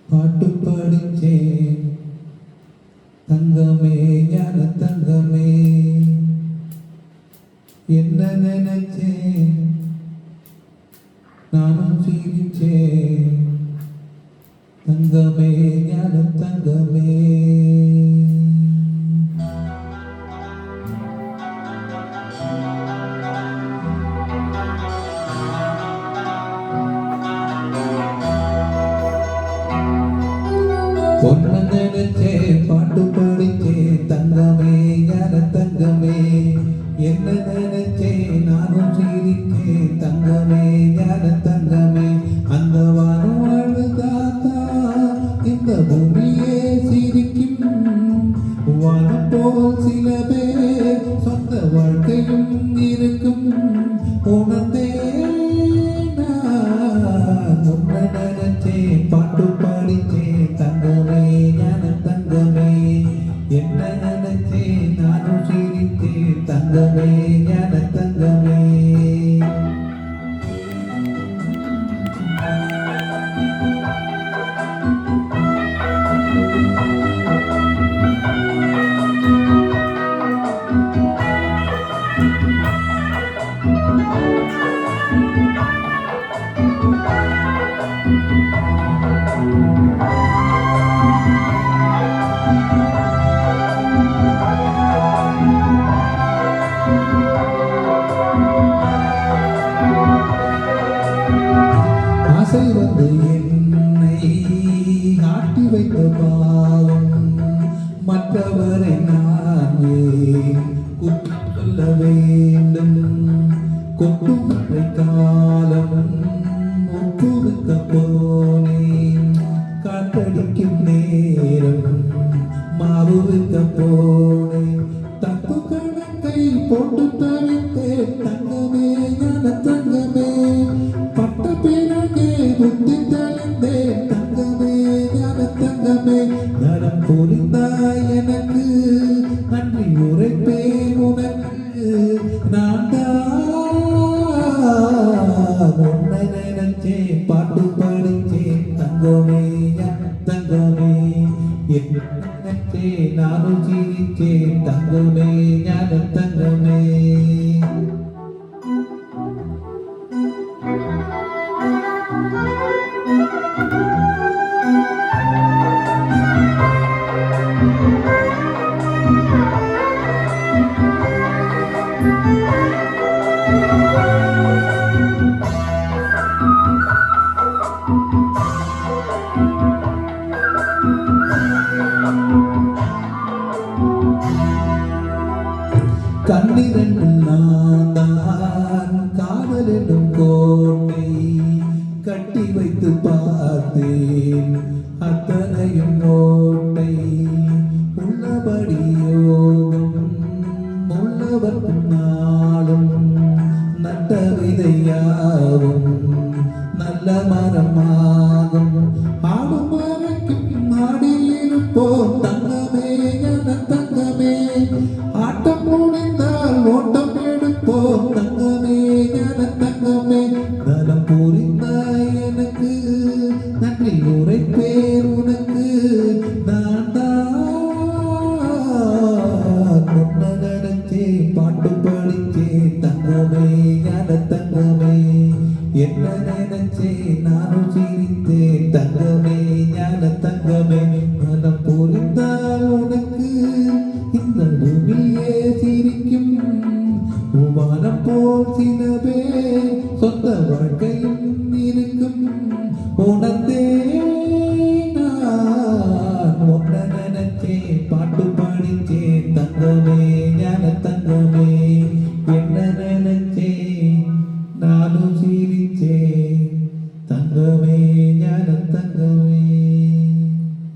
பாட்டு படிச்சேன் தங்கமே ஞான தங்கமே என்ன நினைச்சேன் நானும் சிரிச்சேன் தங்கமே ஞான தங்கமே பொண்ணு நினைச்சே பாட்டு படிச்சே தங்கமே ஞான தங்கமே என்ன நினைச்சே நானும் சிரிச்சே தங்கமே ஞான தங்கமே அந்த வானம் அழுதாத்தா இந்த பூமியே சிரிக்கும் வானம் போல் சில பேர் சொந்த வாழ்க்கையும் இருக்கும் உணர்ந்தே நான் உன்னை நினைச்சே பாட்டு படிச்சே தங்கமே ஞான தங்கமே என்ன நினைச்சே நானும் சிரிச்சே தங்கமே ஞான தங்கமே ஆசை வந்து என்னை ஆட்டி வைத்த பாவம் மற்றவரை நான் ஏன் குற்றம் சொல்ல வேண்டும் கொட்டும் காலம் ஒப்புவிக்க போனேன் காற்றடிக்கும் நேரம் மாவு வைக்க போனேன் தப்பு கணக்கை போட்டு தவித்தேன் தங்கமே ஞான தங்கமே பட்ட பிறகு புத்தி தெளிந்தேன் தங்கமே ஞான தங்கமே நலம் புரிந்தாய் எனக்கு நன்றி உரைப்பேன் உனக்கு நான் உன்னை நினைச்சேன் பாட்டு படிச்சேன் தங்கமே ஞான தங்கமே என்ன நினைச்சேன் நானும் சிரிச்சேன் தங்கமே ஞான தங்கமே கண்ணிரண்டில் நான் தான் காதல் என்னும் கோட்டை கட்டி வைத்து பார்த்தேன் அத்தனையும் ஓட்டை உள்ளபடி யோகம் உள்ளவர்க்கும் நாளும் நட்ட விதையாகும் நல்ல மரமாகும் ஆடும் வரைக்கும் ஆடில் இருப்போம் தங்கமே ஞான தங்கமே ஆட்டம் முடிந்தால் ஓட்டம் எடுப்போம் தங்கமே ஞான தங்கமே நலம் புரிந்தாய் எனக்கு நன்றி உரைப்பேன் உனக்கு நான் உன்னை நினைச்சே பாட்டு படிச்சே தங்கமே ஞான தங்கமே என்ன நினைச்சே நானும் சிரித்தேன் தங்கமே ஞான தங்கமே நலம் புரிந்தால் உனக்கு இந்த பூமியே சிரிக்கும் வானம் போல் சில பேர் சொந்த வாழ்க்கையும்